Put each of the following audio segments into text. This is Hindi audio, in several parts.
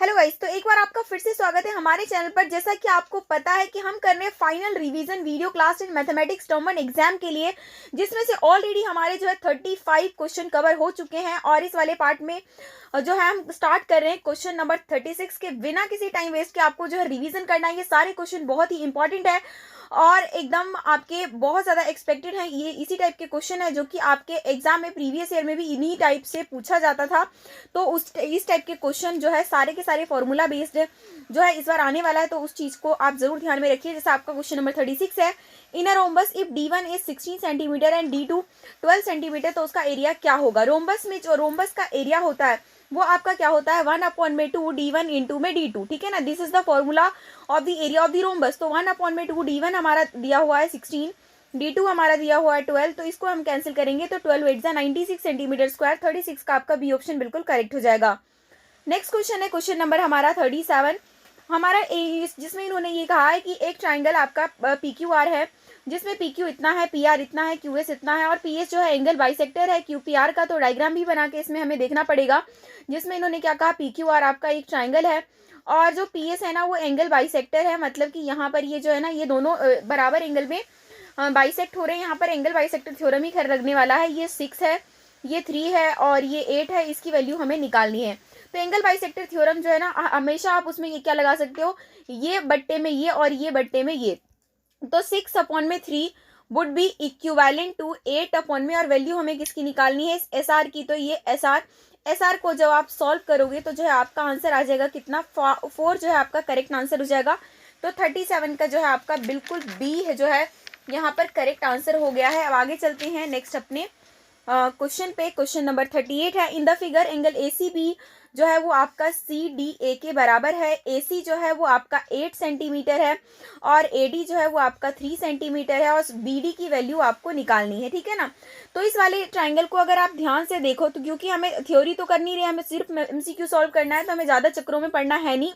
हेलो गाइस, तो एक बार आपका फिर से स्वागत है हमारे चैनल पर। जैसा कि आपको पता है कि हम कर रहे हैं final revision video class in mathematics term 1 exam के लिए, जिसमें से ऑलरेडी हमारे जो है 35 क्वेश्चन कवर हो चुके हैं। और इस वाले पार्ट में जो है हम स्टार्ट कर रहे हैं क्वेश्चन नंबर 36 के। बिना किसी टाइम वेस्ट के आपको जो है रिवीजन करना है। ये सारे क्वेश्चन बहुत ही इंपॉर्टेंट है और एकदम आपके बहुत ज़्यादा एक्सपेक्टेड है। ये इसी टाइप के क्वेश्चन है जो कि आपके एग्जाम में प्रीवियस ईयर में भी इन्हीं टाइप से पूछा जाता था। तो इस टाइप के क्वेश्चन जो है सारे के सारे फॉर्मूला बेस्ड जो है इस बार आने वाला है, तो उस चीज़ को आप जरूर ध्यान में रखिए। जैसे आपका क्वेश्चन नंबर 36 है, in a rhombus if D1 is 16 centimetre and D2 12 centimetre, तो उसका एरिया क्या होगा। रोम्बस में जो रोम्बस का एरिया होता है वो आपका क्या होता है, 1/2 D1 इंटू में D2। ठीक है ना, this is the formula of the area of the rhombus. तो 1/2 D1 हमारा दिया हुआ है 16, D2 हमारा दिया हुआ है 12, तो इसको हम कैंसिल करेंगे तो 12 8 96 सेंटीमीटर स्क्वायर। 36 का आपका बी ऑप्शन बिल्कुल करेक्ट हो जाएगा। नेक्स्ट क्वेश्चन है क्वेश्चन नंबर हमारा 37 हमारा, जिसमें इन्होंने ये कहा है कि एक ट्राइंगल आपका PQR है, जिसमें PQ इतना है, PR इतना है, QS इतना है और PS जो है एंगल बाइसेक्टर है QPR का। तो डायग्राम भी बना के इसमें हमें देखना पड़ेगा, जिसमें इन्होंने क्या कहा, PQR आपका एक ट्राइंगल है और जो PS है ना वो एंगल बाइसेक्टर है। मतलब कि यहाँ पर ये जो है ना ये दोनों बराबर एंगल में बाइसेक्ट हो रहे हैं। यहाँ पर एंगल बाइसेक्टर थ्योरम ही खैर लगने वाला है। ये 6 है, ये 3 है और ये 8 है, इसकी वैल्यू हमें निकालनी है। तो एंगल बाइसेक्टर थ्योरम जो है ना हमेशा आप उसमें ये क्या लगा सकते हो, ये बट्टे में ये और ये बट्टे में ये। तो 6/3 वुड बी इक्विवेलेंट टू 8 में, और वैल्यू हमें किसकी निकालनी है, एस आर की। तो ये एस आर को जब आप सॉल्व करोगे तो जो है आपका आंसर आ जाएगा कितना, 4 जो है आपका करेक्ट आंसर हो जाएगा। तो 37 का जो है आपका बिल्कुल बी है जो है यहाँ पर करेक्ट आंसर हो गया है। अब आगे चलते हैं नेक्स्ट अपने क्वेश्चन पे। क्वेश्चन नंबर 38 है, in the figure angle ACB जो है वो आपका CDA के बराबर है। AC जो है वो आपका 8 सेंटीमीटर है और AD जो है वो आपका 3 सेंटीमीटर है और BD की वैल्यू आपको निकालनी है। ठीक है ना, तो इस वाले ट्राइंगल को अगर आप ध्यान से देखो तो, क्योंकि हमें थ्योरी तो करनी रही है, हमें सिर्फ MCQ सॉल्व करना है, तो हमें ज़्यादा चक्रों में पढ़ना है नहीं।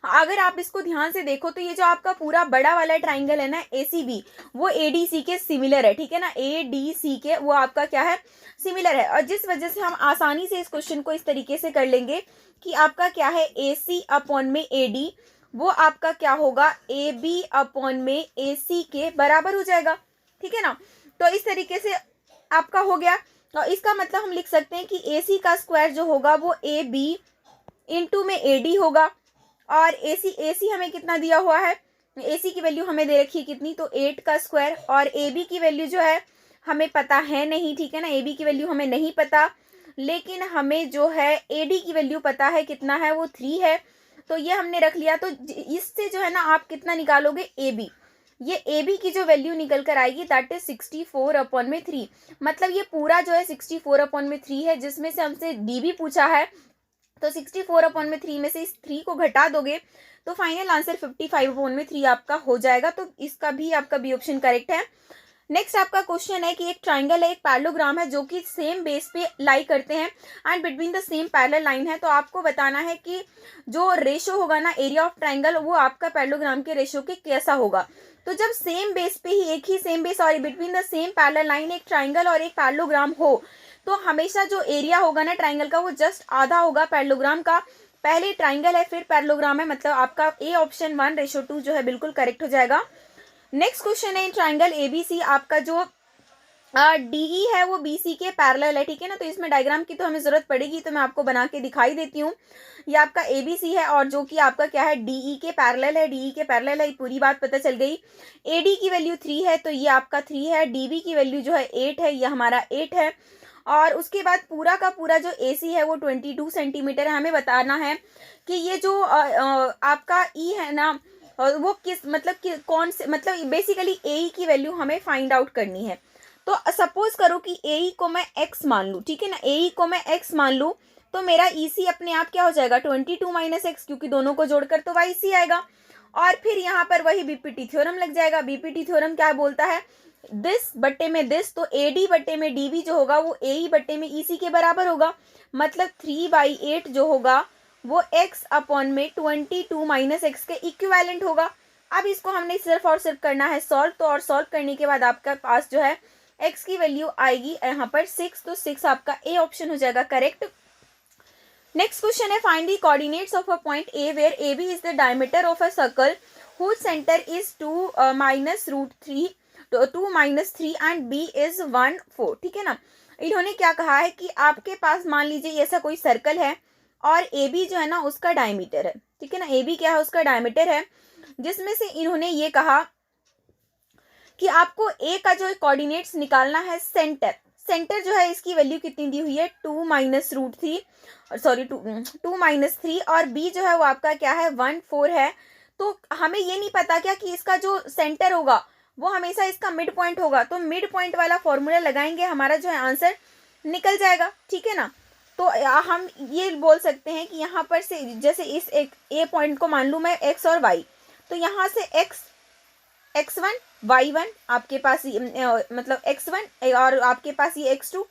अगर आप इसको ध्यान से देखो तो ये जो आपका पूरा बड़ा वाला ट्राइंगल है ना ACB, वो ADC के सिमिलर है। ठीक है ना, ADC के वो आपका क्या है, सिमिलर है। और जिस वजह से हम आसानी से इस क्वेश्चन को इस तरीके से कर लेंगे कि आपका क्या है, AC अपॉन में AD वो आपका क्या होगा, AB अपॉन में AC के बराबर हो जाएगा। ठीक है ना, तो इस तरीके से आपका हो गया। तो इसका मतलब हम लिख सकते हैं कि AC का स्क्वायर जो होगा वो AB इंटू में AD होगा। और AC हमें कितना दिया हुआ है, AC की वैल्यू हमें दे रखी है कितनी, तो 8 का स्क्वायर। और AB की वैल्यू जो है हमें पता है नहीं। ठीक है ना, AB की वैल्यू हमें नहीं पता, लेकिन हमें जो है AD की वैल्यू पता है, कितना है वो 3 है। तो ये हमने रख लिया। तो इससे जो है ना आप कितना निकालोगे, AB। ये AB की जो वैल्यू निकल कर आएगी दैट इज 64/3। मतलब ये पूरा जो है 64/3 है, जिसमें से हमसे DB पूछा है। तो 64/3 में से इस 3 को घटा दोगे तो फाइनल आंसर 55/3 आपका हो जाएगा। तो इसका भी आपका बी ऑप्शन करेक्ट है। नेक्स्ट आपका क्वेश्चन है कि एक ट्राइंगल है, एक पैरेललोग्राम है जो कि सेम बेस पे लाई करते हैं and between the same parallel line है। तो आपको बताना है कि जो रेशो होगा ना एरिया ऑफ ट्राइंगल, वो आपका पैरेललोग्राम के रेशो के कैसा होगा। तो जब सेम बेस पे ही एक ही सेम बेस और between the same parallel line एक ट्राइंगल और एक पैरेललोग्राम हो, तो हमेशा जो एरिया होगा ना ट्राइंगल का वो जस्ट आधा होगा पैरेललोग्राम का। पहले ट्राइंगल है फिर पैरेललोग्राम है, मतलब आपका ए ऑप्शन 1:2 जो है बिल्कुल करेक्ट हो जाएगा। नेक्स्ट क्वेश्चन है, इन ट्राइंगल ABC आपका जो DE है वो BC के पैरेलल है। ठीक है ना, तो इसमें डायग्राम की तो हमें जरूरत पड़ेगी, तो मैं आपको बना के दिखाई देती हूँ। ये आपका ABC है और जो कि आपका क्या है, DE के पैरेलल है। DE के पैरेलल है, पूरी बात पता चल गई। AD की वैल्यू 3 है तो ये आपका 3 है। DB की वैल्यू जो है 8 है, ये हमारा 8 है। और उसके बाद पूरा का पूरा जो AC है वो 22 सेंटीमीटर है। हमें बताना है कि ये जो आपका E है ना वो किस मतलब कि कौन से, मतलब बेसिकली AE की वैल्यू हमें फाइंड आउट करनी है। तो सपोज करो कि AE को मैं x मान लूँ। ठीक है ना, AE को मैं x मान लूँ तो मेरा EC अपने आप क्या हो जाएगा, 22 - x, क्योंकि दोनों को जोड़कर तो YC आएगा। और फिर यहाँ पर वही BPT थ्योरम लग जाएगा। BPT थ्योरम क्या बोलता है, दिस बट्टे में दिस, तो AD बट्टे में DB जो होगा वो AE बट्टे में EC के बराबर होगा। मतलब 3/8 जो होगा वो x अपॉन में 22 - x के इक्विवेलेंट होगा। अब इसको हमने सिर्फ और सिर्फ करना है सॉल्व। तो और सॉल्व करने के बाद आपका पास जो है x की वैल्यू आएगी यहाँ पर 6, तो 6 आपका ए ऑप्शन हो जाएगा करेक्ट। नेक्स्ट क्वेश्चन है find the coordinates of a point A where A B is the diameter of a circle whose centre is 2 minus root 3 2 minus 3 and B is 1 4। ठीक है ना, इन्होंने क्या कहा है कि आपके पास मान लीजिए ऐसा कोई सर्कल है और ए बी जो है ना उसका डायमीटर है। ठीक है ना, ए बी क्या है, उसका डायमीटर है, जिसमें से इन्होंने ये कहा कि आपको ए का जो कोऑर्डिनेट्स निकालना है, सेंटर सेंटर जो है इसकी वैल्यू कितनी दी हुई है 2 माइनस रूट 3 सॉरी 2 माइनस 3 और बी जो है वो आपका क्या है 1 4 है। तो हमें ये नहीं पता क्या कि इसका जो सेंटर होगा वो हमेशा इसका मिड पॉइंट होगा, तो मिड पॉइंट वाला फॉर्मूला लगाएंगे, हमारा जो है आंसर निकल जाएगा। ठीक है ना, तो हम ये बोल सकते हैं कि यहाँ पर से जैसे इस एक ए पॉइंट को मान लूँ मैं एक्स और वाई, तो यहाँ से x1 y1 आपके पास मतलब x1 और आपके पास ये x2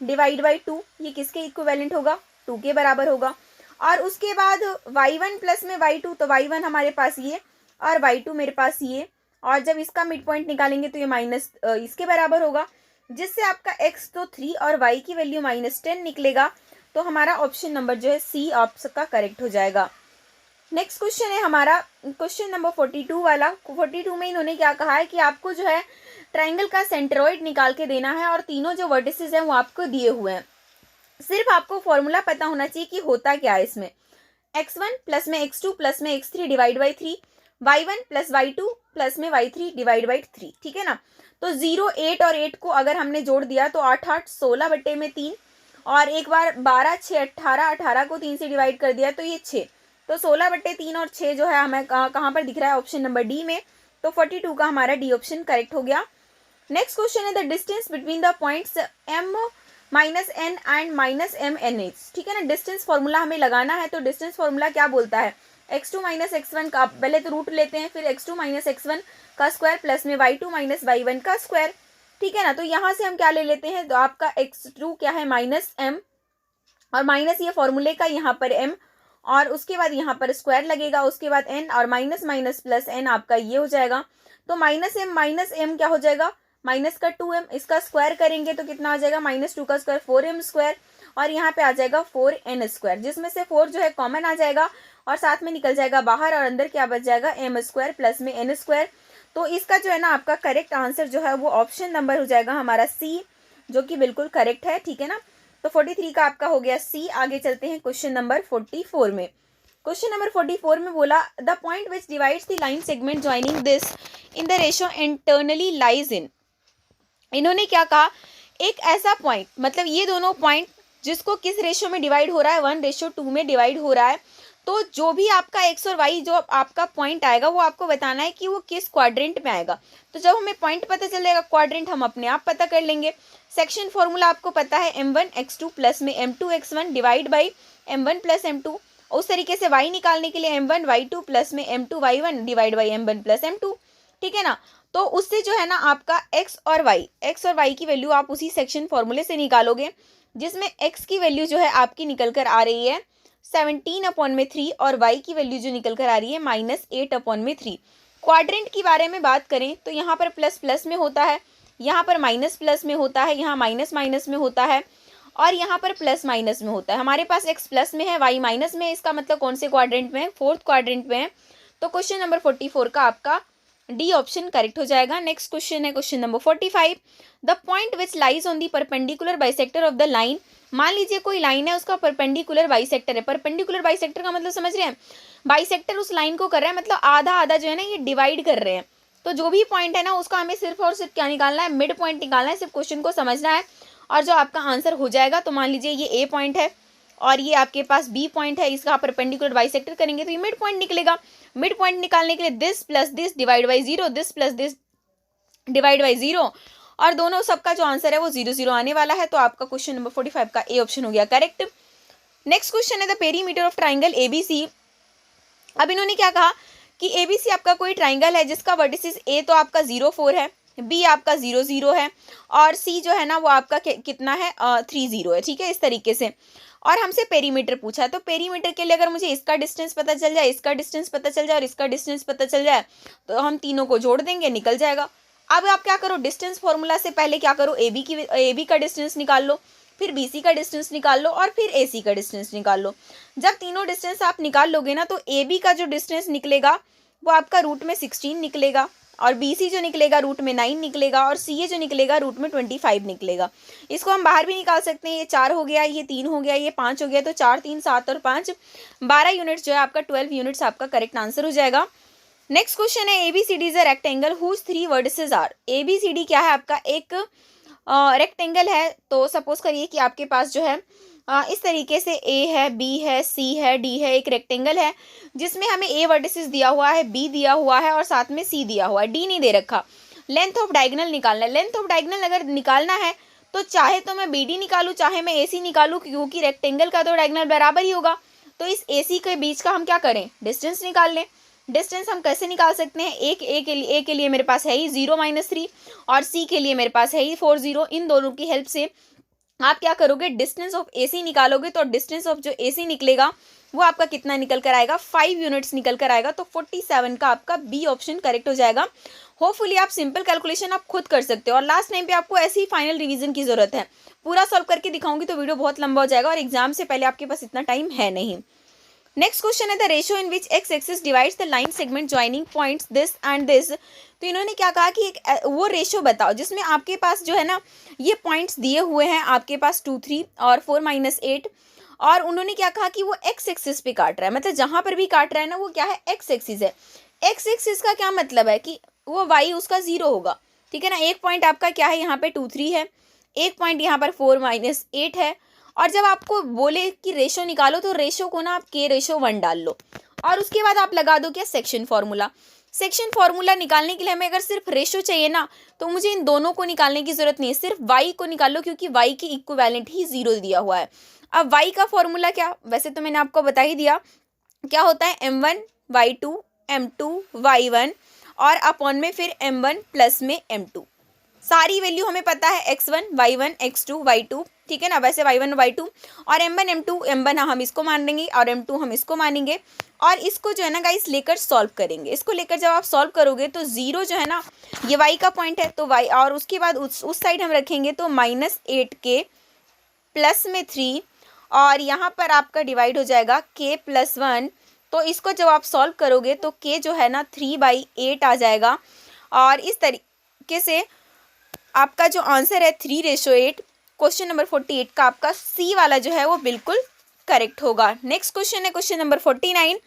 डिवाइड बाई 2, ये किसके इक्विवेलेंट होगा 2 के बराबर होगा। और उसके बाद y1 प्लस में y2, तो y1 हमारे पास ये और y2 मेरे पास ये, और जब इसका मिड पॉइंट निकालेंगे तो ये माइनस इसके बराबर होगा, जिससे आपका x तो 3 और y की वैल्यू -10 निकलेगा। तो हमारा ऑप्शन नंबर जो है सी आपका करेक्ट हो जाएगा। नेक्स्ट क्वेश्चन है हमारा क्वेश्चन नंबर 42 वाला। 42 में इन्होंने क्या कहा है कि आपको जो है ट्राइंगल का सेंट्रॉइड निकाल के देना है और तीनों जो वर्टिसेस हैं वो आपको दिए हुए हैं। सिर्फ आपको फॉर्मूला पता होना चाहिए कि होता क्या है इसमें, x1 प्लस में x2 प्लस में x3 divide by 3, y1 plus y2 plus में y3 डिवाइड बाई 3। ठीक है ना, तो 0 8 और 8 को अगर हमने जोड़ दिया तो 8 8 16 बट्टे में 3, और एक बार 12 6 18, 18 को 3 से डिवाइड कर दिया तो ये 6, तो 16 बट्टे 3 और 6 जो है हमें कहाँ पर दिख रहा है, ऑप्शन नंबर डी में। तो 42 का हमारा डी ऑप्शन करेक्ट हो गया। नेक्स्ट क्वेश्चन है the distance between the points m minus n and minus m n h. ठीक है ना, डिस्टेंस फॉर्मूला हमें लगाना है, तो डिस्टेंस फॉर्मूला क्या बोलता है, x2 माइनस x1 का पहले तो रूट लेते हैं, फिर x2 माइनस x1 का स्क्वायर प्लस में y2 माइनस y1 का स्क्वायर। ठीक है ना, तो यहाँ से हम क्या ले लेते हैं, तो आपका x2 क्या है माइनस m और माइनस ये फॉर्मूले का यहाँ पर m, और उसके बाद यहाँ पर स्क्वायर लगेगा, उसके बाद n और माइनस माइनस प्लस n आपका ये हो जाएगा। तो माइनस m क्या हो जाएगा, माइनस का 2m, इसका स्क्वायर करेंगे तो कितना आ जाएगा, -2 का स्क्वायर 4m स्क्वायर, और यहाँ पे आ जाएगा 4n स्क्वायर, जिसमें से 4 जो है कॉमन आ जाएगा और साथ में निकल जाएगा बाहर, और अंदर क्या बच जाएगा m स्क्वायर प्लस में n स्क्वायर। तो इसका जो है ना आपका करेक्ट आंसर जो है वो ऑप्शन नंबर हो जाएगा हमारा सी, जो कि बिल्कुल करेक्ट है। ठीक है ना, तो 43 का आपका हो गया सी। आगे चलते हैं क्वेश्चन नंबर 44 में। क्वेश्चन नंबर 44 में बोला the point which divides the line segment joining this in the ratio internally lies in. इन्होंने क्या कहा, एक ऐसा पॉइंट, मतलब ये दोनों पॉइंट जिसको किस रेशियो में डिवाइड हो रहा है, 1:2 में डिवाइड हो रहा है। तो जो भी आपका एक्स और वाई जो आपका पॉइंट आएगा वो आपको बताना है कि वो किस क्वाड्रेंट में आएगा। तो जब हमें पॉइंट पता चल जाएगा, क्वाड्रेंट हम अपने आप पता कर लेंगे। सेक्शन फॉर्मूला आपको पता है m1x2 प्लस में m2x1 divide by m1 plus m2। उस तरीके से y निकालने के लिए m1y2 प्लस में m2y1 divide by m1 plus m2। ठीक है ना, तो उससे जो है ना आपका x और y की वैल्यू आप उसी सेक्शन फॉर्मूले से निकालोगे, जिसमें x की वैल्यू जो है आपकी निकल कर आ रही है 17/3 और y की वैल्यू जो निकल कर आ रही है -8/3। क्वाड्रेंट के बारे में बात करें तो यहाँ पर प्लस प्लस में होता है, यहाँ पर माइनस प्लस में होता है, यहाँ माइनस माइनस में होता है, और यहाँ पर प्लस माइनस में होता है। हमारे पास x प्लस में है, y माइनस में है, इसका मतलब कौन से क्वाड्रेंट में है, 4th क्वाड्रेंट में है। तो क्वेश्चन नंबर 44 का आपका डी ऑप्शन करेक्ट हो जाएगा। नेक्स्ट क्वेश्चन है question number 45 the point which lies on the perpendicular bisector of the line. मान लीजिए कोई लाइन है, उसका परपेंडिकुलर बाइसेक्टर है। परपेंडिकुलर बाइसेक्टर का मतलब समझ रहे हैं, बाइसेक्टर उस लाइन को कर रहा है, मतलब आधा आधा जो है ना ये डिवाइड कर रहे हैं। तो जो भी पॉइंट है ना उसका हमें सिर्फ और सिर्फ क्या निकालना है, मिड पॉइंट निकालना है, सिर्फ क्वेश्चन को समझना है और जो आपका आंसर हो जाएगा। तो मान लीजिए ये ए पॉइंट है और ये आपके पास बी पॉइंट है, इसका परपेंडिकुलर बाइसेक्टर करेंगे तो ये मिड पॉइंट निकलेगा। मिड पॉइंट निकालने के लिए this plus this divide by 0, this plus this divide by 0, और दोनों सबका जो आंसर है वो 0 0 आने वाला है। तो आपका क्वेश्चन नंबर 45 का ए ऑप्शन हो गया करेक्ट। नेक्स्ट क्वेश्चन है the perimeter of triangle ABC. अब इन्होंने क्या कहा कि एबीसी आपका कोई ट्राइंगल है जिसका वर्टिसेस ए तो आपका 0 4 है, बी आपका 0 0 है, और सी जो है ना वो आपका कितना है 3 0 है। ठीक है, इस तरीके से। और हमसे पेरीमीटर पूछा है, तो पेरीमीटर के लिए अगर मुझे इसका डिस्टेंस पता चल जाए, इसका डिस्टेंस पता चल जाए और इसका डिस्टेंस पता चल जाए तो हम तीनों को जोड़ देंगे, निकल जाएगा। अब आप क्या करो, डिस्टेंस फॉर्मूला से पहले क्या करो, ए बी का डिस्टेंस निकाल लो। फिर BC का डिस्टेंस निकाल लो और फिर AC का डिस्टेंस निकाल लो। जब तीनों डिस्टेंस आप निकाल लोगे ना तो AB का जो डिस्टेंस निकलेगा वो आपका रूट में 16 निकलेगा, और BC जो निकलेगा रूट में 9 निकलेगा, और CA जो निकलेगा रूट में 25 निकलेगा। इसको हम बाहर भी निकाल सकते हैं, ये 4 हो गया, ये 3 हो गया, ये 5 हो गया, तो 4 3 7 और 5 12 यूनिट्स जो है आपका 12 यूनिट्स आपका करेक्ट आंसर हो जाएगा। नेक्स्ट क्वेश्चन है ABCD is a rectangle whose 3 vertices are. ABCD क्या है आपका, एक रेक्टेंगल है। तो सपोज करिए कि आपके पास जो है इस तरीके से A है, B है, C है, D है, एक रेक्टेंगल है जिसमें हमें A वर्टिसेस दिया हुआ है, B दिया हुआ है और साथ में C दिया हुआ है, D नहीं दे रखा। लेंथ ऑफ डायगोनल निकालना है। लेंथ ऑफ डायगोनल अगर निकालना है तो चाहे तो मैं BD निकालूं चाहे मैं AC निकालूं, क्योंकि रेक्टेंगल का तो डायगोनल बराबर ही होगा। तो इस AC के बीच का हम क्या करें, डिस्टेंस निकाल लें। डिस्टेंस हम कैसे निकाल सकते हैं, एक A के लिए मेरे पास है ही 0 - 3 और C के लिए मेरे पास है ही 4 0। इन दोनों की हेल्प से आप क्या करोगे, डिस्टेंस ऑफ AC निकालोगे। तो डिस्टेंस ऑफ जो AC निकलेगा वो आपका कितना निकल कर आएगा, 5 यूनिट्स निकल कर आएगा। तो 47 का आपका B ऑप्शन करेक्ट हो जाएगा। होपफुली आप सिंपल कैलकुलेशन आप खुद कर सकते हो, और लास्ट टाइम पे आपको ऐसी ही फाइनल रिवीजन की जरूरत है। पूरा सॉल्व करके दिखाऊंगी तो वीडियो बहुत लंबा हो जाएगा, और एग्जाम से पहले आपके पास इतना टाइम है नहीं। नेक्स्ट क्वेश्चन है the ratio in which x axis divides the line segment joining points this and this. तो इन्होंने क्या कहा कि एक वो रेशियो बताओ जिसमें आपके पास जो है ना ये पॉइंट्स दिए हुए हैं, आपके पास 2 3 और 4 - 8, और उन्होंने क्या कहा कि वो एक्स एक्सिस पे काट रहा है, मतलब जहां पर भी काट रहा है ना वो क्या है, एक्स एक्सिस है। एक्स एक्सिस का क्या मतलब है कि वो वाई उसका 0 होगा, ठीक है ना। एक पॉइंट आपका क्या है, यहाँ पे 2 3 है, एक पॉइंट यहाँ पर 4 - 8 है। और जब आपको बोले कि रेशो निकालो तो रेशो को ना आप K/1 डाल लो, और उसके बाद आप लगा दो क्या, सेक्शन फार्मूला। सेक्शन फार्मूला निकालने के लिए हमें अगर सिर्फ रेशो चाहिए ना तो मुझे इन दोनों को निकालने की जरूरत नहीं है, सिर्फ y को निकाल लो, क्योंकि y की इक्विवेलेंट ही 0 दिया हुआ है। अब y का फॉर्मूला क्या, वैसे तो मैंने आपको बता ही दिया क्या होता है, m1 y2 m2 y1 और अपॉन में फिर m1 प्लस में m2। सारी वैल्यू हमें पता है, x1 y1 x2 y2, ठीक है ना। वैसे y1 y2 और m1 m2, m1 हम इसको मान लेंगे और m2 हम इसको मानेंगे, और इसको जो है ना गाइस लेकर सॉल्व करेंगे। इसको लेकर जब आप सॉल्व करोगे तो 0 जो है ना ये y का पॉइंट है, तो y, और उसके बाद उस साइड हम रखेंगे तो -8k प्लस में 3, और यहाँ पर आपका डिवाइड हो जाएगा k+1। तो इसको जब आप सॉल्व करोगे तो k जो है ना 3/8 आ जाएगा, और इस तरीके से आपका जो आंसर है 3/8। क्वेश्चन नंबर 48 का आपका सी वाला जो है वो बिल्कुल करेक्ट होगा। नेक्स्ट क्वेश्चन है question number 49,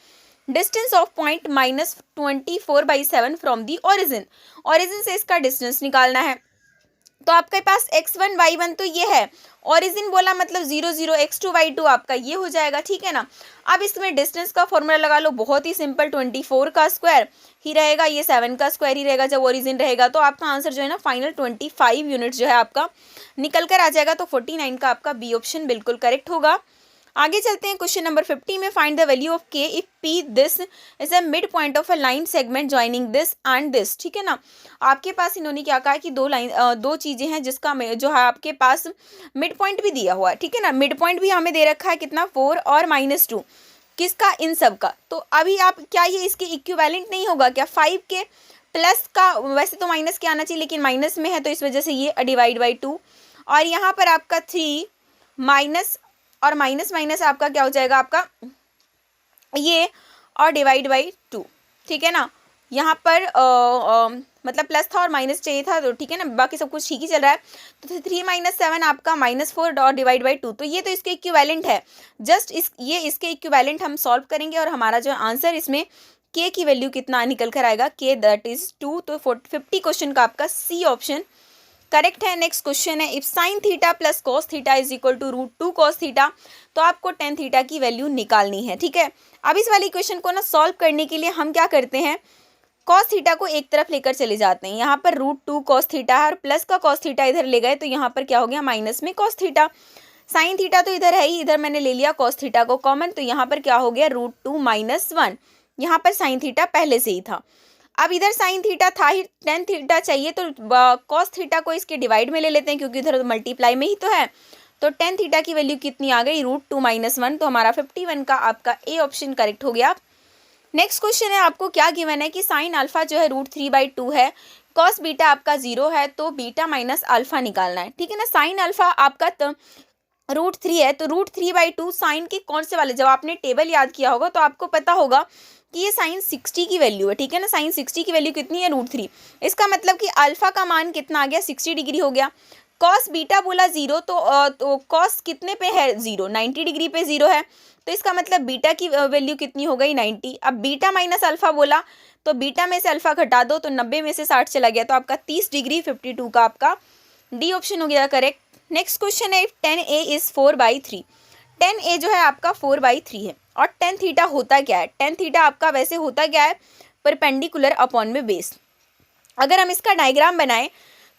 distance of point -24/7 from the origin. Origin से इसका डिस्टेंस निकालना है। तो आपके पास x1 y1 तो ये है, ओरिजिन बोला मतलब 0 0, x2 y2 आपका ये हो जाएगा, ठीक है ना। अब इसमें डिस्टेंस का फॉर्मूला लगा लो, बहुत ही सिंपल, 24 का स्क्वायर ही रहेगा, ये 7 का स्क्वायर ही रहेगा जब ओरिजिन रहेगा। तो आपका आंसर जो है ना फाइनल 25 यूनिट जो है आपका निकल कर आ जाएगा। तो 49 का आपका बी ऑप्शन बिल्कुल करेक्ट होगा। आगे चलते हैं क्वेश्चन नंबर 50 में, find the value of k if p this is a mid point of a line segment joining this and this, ठीक है ना। आपके पास इन्होंने क्या कहा कि दो चीजें हैं जिसका जो है आपके पास मिड पॉइंट भी दिया हुआ है, ठीक है ना। मिड पॉइंट भी हमें दे रखा है कितना, 4 और -2, किसका, इन सब का। तो अभी आप क्या ये इसके इक्विवेलेंट नहीं होगा क्या, 5 के प्लस का, वैसे तो माइनस के आना चाहिए लेकिन माइनस में है तो इस वजह से ये /2, और यहाँ पर आपका 3 माइनस और माइनस माइनस आपका क्या हो जाएगा आपका ये, और /2, ठीक है ना। यहाँ पर मतलब प्लस था और माइनस चाहिए था, तो ठीक है ना, बाकी सब कुछ ठीक ही चल रहा है। तो 3 - 7 आपका -4 और /2, तो ये तो इसके इक्विवेलेंट है। जस्ट ये इसके इक्विवेलेंट हम सॉल्व करेंगे, और हमारा जो आंसर इसमें k की वैल्यू कितना निकल कर आएगा, k दैट इज 2। तो 50 क्वेश्चन का आपका सी ऑप्शन करेक्ट है। नेक्स्ट क्वेश्चन है, if sin theta plus cos theta is equal to √2 cos theta, तो आपको tan थीटा की वैल्यू निकालनी है, ठीक है। अब इस वाली क्वेश्चन को ना सॉल्व करने के लिए हम क्या करते हैं, cos थीटा को एक तरफ लेकर चले जाते हैं। यहाँ पर √2 cos थीटा है और प्लस का cos थीटा इधर ले गए, तो यहाँ पर क्या हो गया, माइनस में cos थीटा। sin थीटा तो इधर है ही, इधर मैंने ले लिया cos थीटा को कॉमन, तो यहाँ पर क्या हो गया, √2 - 1। यहाँ पर sin थीटा पहले से ही था। अब इधर sin थीटा था ही, tan थीटा चाहिए, तो cos थीटा को इसके डिवाइड में ले लेते हैं क्योंकि इधर तो मल्टीप्लाई में ही तो है। तो tan थीटा की वैल्यू कितनी आ गई, √2 - 1। तो हमारा 51 का आपका ए ऑप्शन करेक्ट हो गया। नेक्स्ट क्वेश्चन है, आपको क्या गिवन है कि sin अल्फा जो है √3/2 है, cos बीटा आपका 0 है, तो बीटा माइनस अल्फा निकालना है, ठीक है ना। sin अल्फा आपका √3 है तो √3/2 साइन के कौन से वाले, जब आपने टेबल याद किया होगा तो आपको पता होगा कि ये साइन 60 की वैल्यू है, ठीक है ना। साइन 60 की वैल्यू कितनी है, √3। इसका मतलब कि अल्फा का मान कितना आ गया, 60 डिग्री हो गया। कॉस बीटा बोला 0, तो कॉस कितने पे है, 0, 90 डिग्री पे 0 है, तो इसका मतलब बीटा की वैल्यू कितनी हो गई, 90। अब बीटा माइनस अल्फा बोला तो बीटा में से अल्फा घटा दो तो 90 में से 60 चला गया, तो आपका 30 डिग्री 52 का आपका डी ऑप्शन हो गया करेक्ट। नेक्स्ट क्वेश्चन है, 10a इज 4/3। 10a जो है आपका 4/3 है। और tan थीटा होता क्या है, tan थीटा आपका वैसे होता क्या है, परपेंडिकुलर अपॉन में बेस। अगर हम इसका डायग्राम बनाएं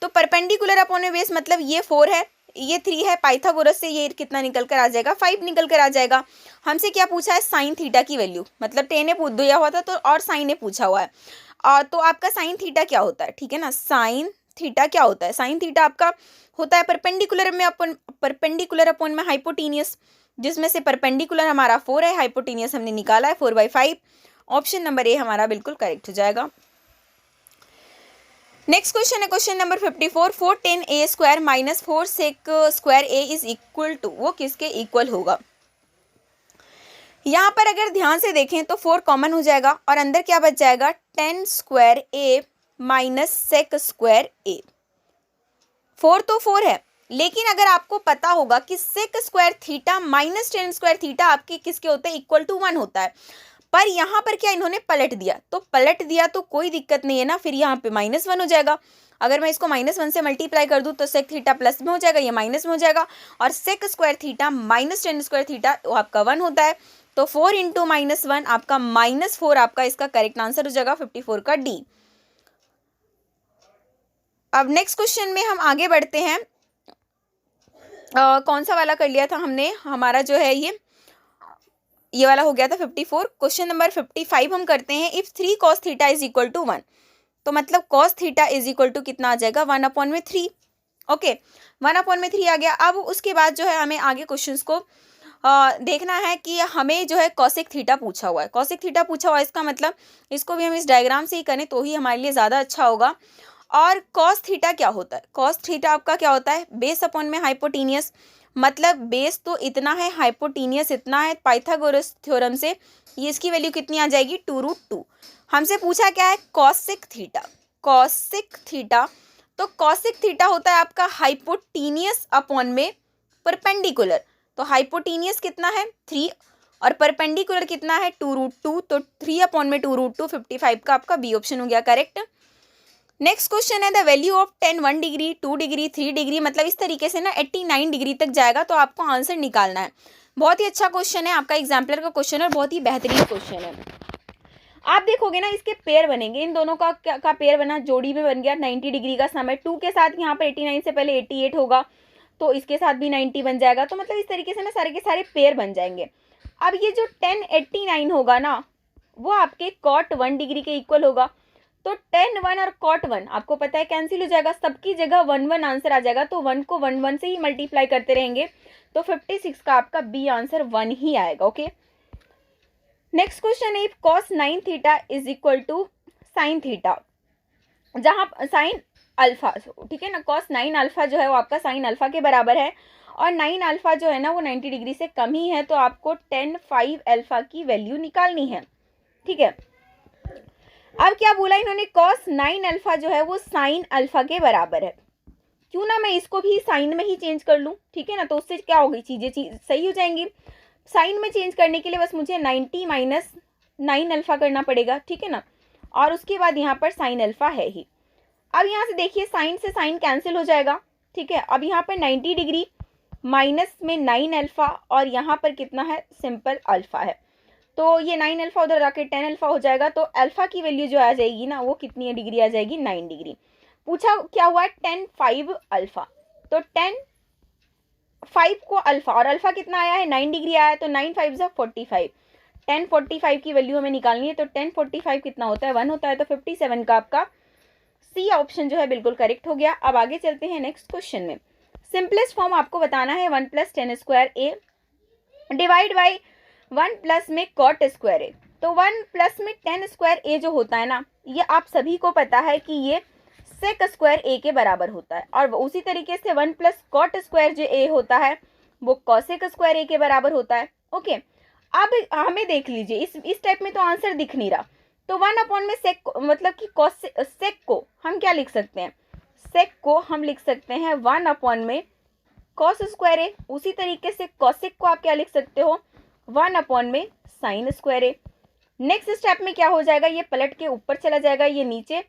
तो परपेंडिकुलर अपॉन में बेस मतलब ये 4 है, ये 3 है, पाइथागोरस से ये कितना निकल कर आ जाएगा, 5 निकल कर आ जाएगा। हमसे क्या पूछा है, साइन थीटा की वैल्यू, मतलब टेन ने पूछ दिया हुआ था तो और साइन ने पूछा हुआ है। तो आपका साइन थीटा क्या होता है, ठीक है ना, साइन थीटा क्या होता है, साइन थीटा आपका होता है परपेंडिकुलर अपॉन में हाइपोटेनियस, जिसमें से परपेंडिकुलर हमारा 4 है, हाइपोटेनियस हमने निकाला है 4/5। ऑप्शन नंबर ए हमारा बिल्कुल करेक्ट हो जाएगा। नेक्स्ट क्वेश्चन है question number 54, 4 tan a square minus 4 sec square a is equal to, वो किसके इक्वल होगा। यहाँ पर अगर ध्यान से देखें तो 4 कॉमन हो जाएगा और अंदर क्या बच जाएगा, tan square a minus sec square a। 4 तो 4 है, लेकिन अगर आपको पता होगा कि sec square theta minus tan square theta आपके किसके होते हैं, इक्वल टू 1 होता है। पर यहाँ पर क्या इन्होंने पलट दिया, तो पलट दिया तो कोई दिक्कत नहीं है ना, फिर यहाँ पे -1 हो जाएगा। अगर मैं इसको -1 से मल्टीप्लाई कर दूँ तो sec थीटा प्लस में हो जाएगा, ये माइनस में हो जाएगा, और sec square theta minus tan square theta वो आपका 1 होता है। तो 4 × -1 आपका -4 आपका इसका करेक्ट आंसर हो जाएगा 54 का डी। अब नेक्स्ट क्वेश्चन में हम आगे बढ़ते हैं। कौन सा वाला कर लिया था हमने, हमारा जो है ये वाला हो गया था 54। क्वेश्चन नंबर 55 हम करते हैं, if 3 cos theta is equal to 1, तो मतलब cos theta is equal to कितना आ जाएगा, 1/3। ओके, 1/3 आ गया। अब उसके बाद जो है हमें आगे क्वेश्चंस को देखना है कि हमें जो है cosec थीटा पूछा हुआ है, cosec थीटा पूछा हुआ है, इसका मतलब इसको भी हम इस डायग्राम से ही करें तो ही हमारे लिए ज़्यादा अच्छा होगा। और cos थीटा क्या होता है, cos थीटा आपका क्या होता है, बेस अपॉन में हाइपोटेनियस, मतलब बेस तो इतना है, हाइपोटेनियस इतना है, पाइथागोरस थ्योरम से ये इसकी वैल्यू कितनी आ जाएगी, 2√2। हमसे पूछा क्या है, cosec थीटा, cosec थीटा, तो cosec थीटा होता है आपका हाइपोटेनियस अपॉन में परपेंडिकुलर, तो हाइपोटेनियस कितना है 3 और परपेंडिकुलर कितना है 2√2, तो 3/2√2 55 का आपका बी ऑप्शन हो गया करेक्ट। नेक्स्ट क्वेश्चन है, the value of tan 1 degree 2 degree 3 degree, मतलब इस तरीके से ना 89 डिग्री तक जाएगा, तो आपको आंसर निकालना है। बहुत ही अच्छा क्वेश्चन है, आपका एग्जाम्पलर का क्वेश्चन है और बहुत ही बेहतरीन क्वेश्चन है। आप देखोगे ना इसके पेयर बनेंगे, इन दोनों का पेयर बना, जोड़ी में बन गया 90 डिग्री का समय, 2 के साथ यहाँ पर 89 से पहले 88 होगा, तो इसके साथ भी 90 बन जाएगा, तो मतलब इस तरीके से ना सारे के सारे पेयर बन जाएंगे। अब ये जो tan 89 होगा ना वो आपके cot 1 डिग्री के इक्वल होगा, तो tan 1 और cot 1 आपको पता है कैंसिल हो जाएगा, सबकी जगह 1 आंसर आ जाएगा, तो 1 को 1 से ही मल्टीप्लाई करते रहेंगे, तो 56 का आपका बी आंसर 1 ही आएगा। ओके, नेक्स्ट क्वेश्चन है, cos 9 theta is equal to sine theta, जहाँ साइन अल्फा, ठीक है ना, cos 9 अल्फा जो है वो आपका साइन अल्फा के बराबर है, और 9 अल्फा जो है ना वो 90 डिग्री से कम ही है, तो आपको tan 5 अल्फा की वैल्यू निकालनी है। ठीक है, अब क्या बोला इन्होंने, cos 9 अल्फा जो है वो साइन अल्फा के बराबर है, क्यों ना मैं इसको भी साइन में ही चेंज कर लूँ, ठीक है ना, तो उससे क्या होगी, चीज़ें सही हो जाएंगी। साइन में चेंज करने के लिए बस मुझे 90 माइनस 9 अल्फा करना पड़ेगा, ठीक है ना, और उसके बाद यहाँ पर साइन अल्फा है ही। अब यहाँ से देखिए साइन से साइन कैंसिल हो जाएगा, ठीक है। अब यहाँ पर 90 डिग्री माइनस में 9 अल्फा और यहाँ पर कितना है, सिंपल अल्फा है, तो ये 9 अल्फा उधर जाके 10 अल्फा हो जाएगा, तो अल्फा की वैल्यू जो आ जाएगी ना वो कितनी डिग्री आ जाएगी, 9 डिग्री। पूछा क्या हुआ, tan 5 अल्फा, तो tan 5 को अल्फा, और अल्फा कितना आया है 9 डिग्री आया है, तो 9 5 जा 45, tan 45 की वैल्यू हमें निकालनी है, तो tan 45 कितना होता है, 1 होता है, तो 57 का आपका सी ऑप्शन जो है बिल्कुल करेक्ट हो गया। अब आगे चलते हैं नेक्स्ट क्वेश्चन में। सिंपलेस्ट फॉर्म आपको बताना है 1 + tan square A divide by 1 plus में cot स्क्वायर ए, तो 1 प्लस में tan स्क्वायर ए जो होता है ना, ये आप सभी को पता है कि ये sec स्क्वायर ए के बराबर होता है, और उसी तरीके से 1 + cot स्क्वायर जो ए होता है वो कॉसेक स्क्वायर ए के बराबर होता है। ओके, अब हमें देख लीजिए इस टाइप में तो आंसर दिख नहीं रहा, तो 1 में सेक मतलब कि सेक को हम क्या लिख सकते हैं, सेक को हम लिख सकते हैं 1 में कॉस स्क्वायर ए। उसी तरीके से कॉसेक को आप क्या लिख सकते हो, 1 में साइन स्क्वायर ए। नेक्स्ट स्टेप में क्या हो जाएगा, ये पलट के ऊपर चला जाएगा, ये नीचे,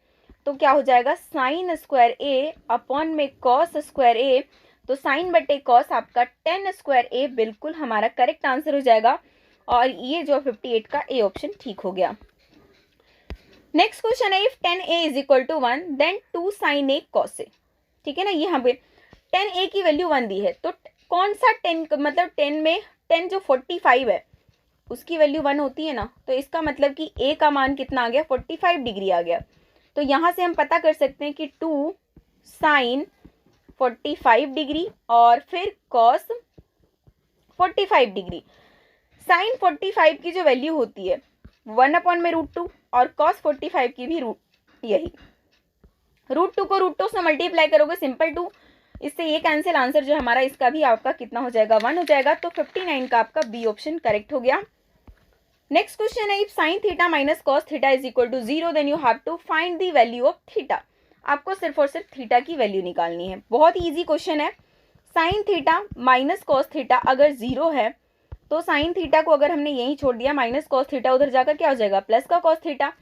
तो क्या हो जाएगा साइन स्क्वायर ए अपॉन में कॉस स्क्वायर ए। तो साइन बटे कॉस आपका टेन स्क्वायर ए बिल्कुल हमारा करेक्ट आंसर हो जाएगा, और ये जो 58 का ए ऑप्शन ठीक हो गया। नेक्स्ट क्वेश्चन है, if 10a is equal to 1 then 2 sine A cos A. ठीक है ना, ये यहाँ पे 10a की वैल्यू 1 दी है, तो कौन सा 10 मतलब 10 में 10 जो 45 है उसकी वैल्यू 1 होती है ना, तो इसका मतलब कि a का मान कितना आ गया, 45 डिग्री आ गया। तो यहाँ से हम पता कर सकते हैं कि 2 साइन 45 डिग्री और फिर कॉस 45 डिग्री। साइन 45 की जो वैल्यू होती है 1 में √2 और कॉस 45 की भी यही √2 को √2 से मल्टीप्लाई करोगे सिंपल 2, इससे ये कैंसिल, आंसर जो हमारा इसका भी आपका कितना हो जाएगा, 1 हो जाएगा। तो 59 का आपका बी ऑप्शन करेक्ट हो गया। नेक्स्ट क्वेश्चन है, if sine theta minus cos theta is equal to 0 then you have to find the value of theta. आपको सिर्फ और सिर्फ थीटा की वैल्यू निकालनी है। बहुत इजी क्वेश्चन है। Sign theta minus cos theta अगर 0 है तो साइन थीटा को अगर हमने यहीं छोड़ दिया, माइनस कॉस थीटा उधर जाकर क्या हो जाएगा, प्लस का कॉस थीटा।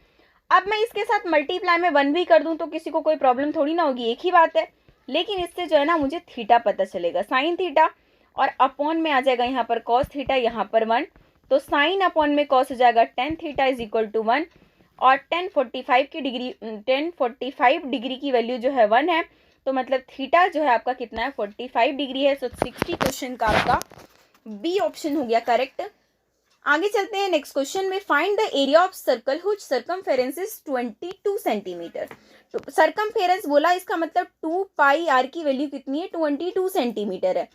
अब मैं इसके साथ मल्टीप्लाई में 1 भी कर दूं तो किसी को कोई प्रॉब्लम थोड़ी ना होगी, एक ही बात है। लेकिन इससे जो है ना मुझे थीटा पता चलेगा, साइन थीटा, और अपॉन में आ जाएगा यहाँ पर कॉस थीटा, यहाँ पर 1, तो साइन अपॉन में कॉस हो जाएगा tan theta is equal to 1, और 1045 डिग्री की वैल्यू जो है 1 है, तो मतलब थीटा जो है आपका कितना है, 45 डिग्री है। सो 60 क्वेश्चन का आपका बी ऑप्शन हो गया करेक्ट। आगे चलते हैं नेक्स्ट क्वेश्चन में, find the area of circle हुच circumference is 22 centimetre. तो सर्कमफेरेंस बोला, इसका मतलब 2 पाई आर की वैल्यू कितनी है, 22 सेंटीमीटर है,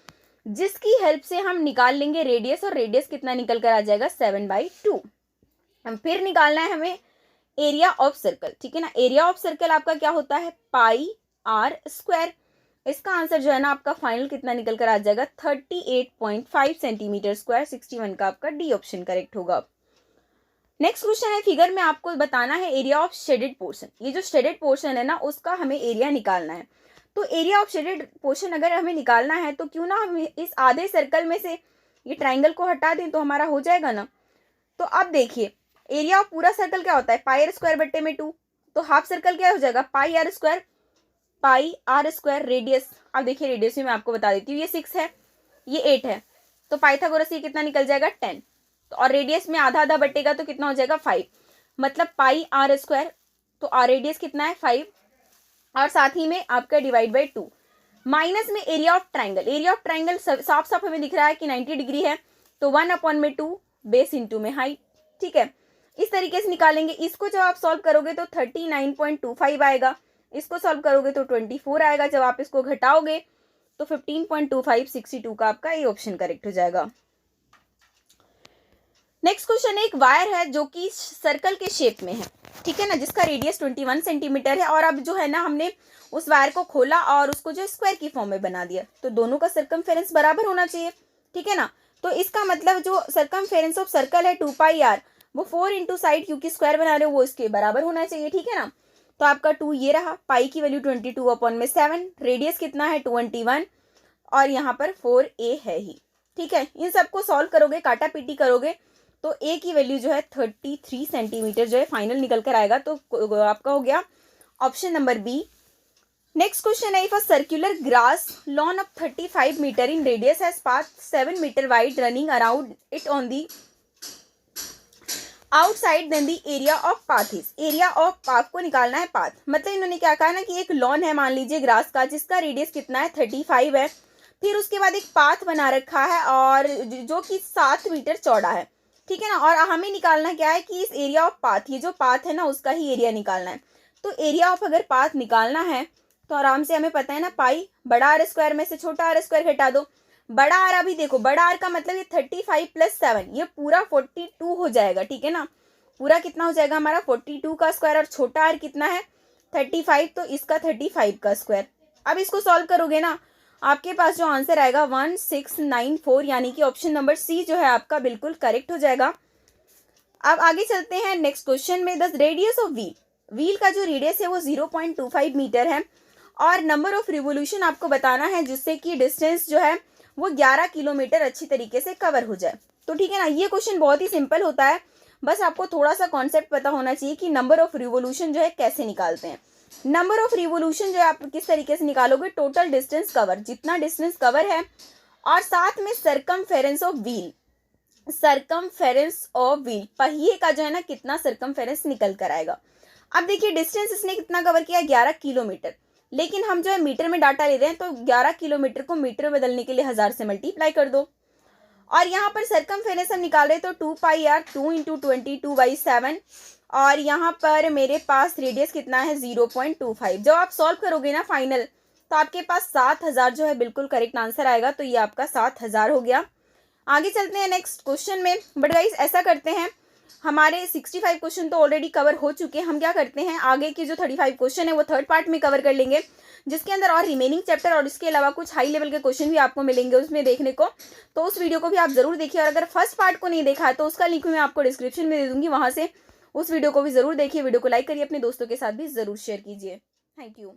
जिसकी हेल्प से हम निकाल लेंगे रेडियस, और रेडियस कितना निकल कर आ जाएगा 7/2। हम फिर निकालना है हमें एरिया ऑफ सर्कल। ठीक है ना, एरिया ऑफ सर्कल आपका क्या होता है, पाई आर स्क्वायर। इसका आंसर जो है ना आपका फाइनल कितना निकल कर आ जाएगा, 38.5 सेंटीमीटर स्क्वायर। 61 का आपका डी ऑप्शन करेक्ट होगा। नेक्स्ट क्वेश्चन है, फिगर में आपको बताना है एरिया ऑफ शेडेड पोर्शन। ये जो शेडेड पोर्शन है ना उसका हमें एरिया निकालना है। तो एरिया ऑफ शेडेड पोर्शन अगर हमें निकालना है तो क्यों ना हम इस आधे सर्कल में से ये ट्राइंगल को हटा दें तो हमारा हो जाएगा ना। तो अब देखिए एरिया ऑफ पूरा सर्कल क्या होता है, पाई आर स्क्वायर बट्टे में 2, तो हाफ सर्कल क्या हो जाएगा, पाई आर स्क्वायर रेडियस। अब देखिए रेडियस भी मैं आपको बता देती हूँ, ये 6 है, ये 8 है, तो पाइथागोरस ये कितना निकल जाएगा 10, तो और रेडियस में आधा आधा बटेगा तो कितना हो जाएगा 5, मतलब पाई आर स्क्वायर, तो आर रेडियस कितना है 5, और साथ ही में आपका डिवाइड बाई 2, माइनस में area of triangle. Area of triangle साफ साफ हमें दिख रहा है कि 90 डिग्री है, तो 1/2 बेस इंटू में हाइट। ठीक है, इस तरीके से निकालेंगे। इसको जब आप सॉल्व करोगे तो 39.25 आएगा, इसको सॉल्व करोगे तो 24 आएगा, जब आप इसको घटाओगे तो 15.25, 62 का आपका ये ऑप्शन करेक्ट हो जाएगा। नेक्स्ट क्वेश्चन, एक वायर है जो कि सर्कल के शेप में है, ठीक है ना, जिसका रेडियस 21 सेंटीमीटर है, और अब जो है ना हमने उस वायर को खोला और उसको जो स्क्वायर की फॉर्म में बना दिया, तो दोनों का सर्कमफेरेंस बराबर होना चाहिए। ठीक है ना, तो इसका मतलब जो सर्कमफेरेंस ऑफ सर्कल है 2 पाई आर, वो 4 इंटू साइड, क्योंकि स्क्वायर बना रहे हो, वो इसके बराबर होना चाहिए। ठीक है ना, तो आपका 2 ये रहा, पाई की वैल्यू 22/7, रेडियस कितना है 21, और यहाँ पर 4a है ही। ठीक है, इन सबको सॉल्व करोगे, काटा पीटी करोगे, तो a की वैल्यू जो है 33 सेंटीमीटर जो है फाइनल निकल कर आएगा, तो आपका हो गया option number B. Next question है, if a circular grass lawn of 35 metre in radius has path 7 metre wide running around it on the outside then the area of path is. Area of path को निकालना है, पाथ मतलब इन्होंने क्या कहा ना कि एक लॉन है मान लीजिए ग्रास का, जिसका रेडियस कितना है 35 है, फिर उसके बाद एक पाथ बना रखा है और जो कि 7 मीटर चौड़ा है। ठीक है ना, और हमें निकालना क्या है कि इस एरिया ऑफ पाथ, ये जो पाथ है ना उसका ही एरिया निकालना है। तो एरिया ऑफ अगर पाथ निकालना है तो आराम से हमें पता है ना, पाई बड़ा आर स्क्वायर में से छोटा आर स्क्वायर घटा दो। बड़ा आर, अभी देखो बड़ा आर का मतलब ये 35 + 7, ये पूरा 42 हो जाएगा। ठीक है ना, पूरा कितना हो जाएगा हमारा 42 का स्क्वायर, और छोटा आर कितना है 35, तो इसका 35 का स्क्वायर। अब इसको सॉल्व करोगे ना आपके पास जो आंसर आएगा 1694, यानी कि ऑप्शन नंबर सी जो है आपका बिल्कुल करेक्ट हो जाएगा। अब आगे चलते हैं नेक्स्ट क्वेश्चन में। The radius of wheel, wheel का जो रेडियस है वो 0.25 मीटर है और नंबर ऑफ रिवोल्यूशन आपको बताना है जिससे कि डिस्टेंस जो है वो 11 किलोमीटर अच्छी तरीके से कवर हो जाए। तो ठीक है ना, ये क्वेश्चन बहुत ही सिंपल होता है, बस आपको थोड़ा सा कॉन्सेप्ट पता होना चाहिए कि नंबर ऑफ रिवोल्यूशन जो है कैसे निकालते हैं। नंबर ऑफ रिवोल्यूशन जो है आप किस तरीके से निकालोगे, टोटल डिस्टेंस कवर, जितना डिस्टेंस कवर है और साथ में circumference of wheel, circumference of wheel, पहिए का जो है ना कितना सरकमफेरेंस निकल कर आएगा। अब देखिए डिस्टेंस इसने कितना कवर किया, 11 किलोमीटर, लेकिन हम जो है मीटर में डाटा ले रहे हैं तो 11 किलोमीटर को मीटर में बदलने के लिए 1000 से मल्टीप्लाई कर दो। और यहाँ पर सरकमफेरेंस हम निकाल रहे हैं तो 2πr, 2 × 20 2/7, और यहाँ पर मेरे पास रेडियस कितना है 0.25। जब आप सॉल्व करोगे ना फाइनल तो आपके पास 7000 जो है बिल्कुल करेक्ट आंसर आएगा। तो ये आपका 7000 हो गया। आगे चलते हैं नेक्स्ट क्वेश्चन में। बट गाइस ऐसा करते हैं, हमारे 65 क्वेश्चन तो ऑलरेडी कवर हो चुके हैं, हम क्या करते हैं आगे के जो 35 क्वेश्चन है वो थर्ड पार्ट में कवर कर लेंगे, जिसके अंदर और रिमेनिंग चैप्टर और इसके अलावा कुछ हाई लेवल के क्वेश्चन भी आपको मिलेंगे उसमें देखने को। तो उस वीडियो को भी आप जरूर देखिए, और अगर फर्स्ट पार्ट को नहीं देखा है तो उसका लिंक मैं आपको डिस्क्रिप्शन में दे दूंगी, वहां से उस वीडियो को भी जरूर देखिए। वीडियो को लाइक करिए, अपने दोस्तों के साथ भी जरूर शेयर कीजिए। Thank you.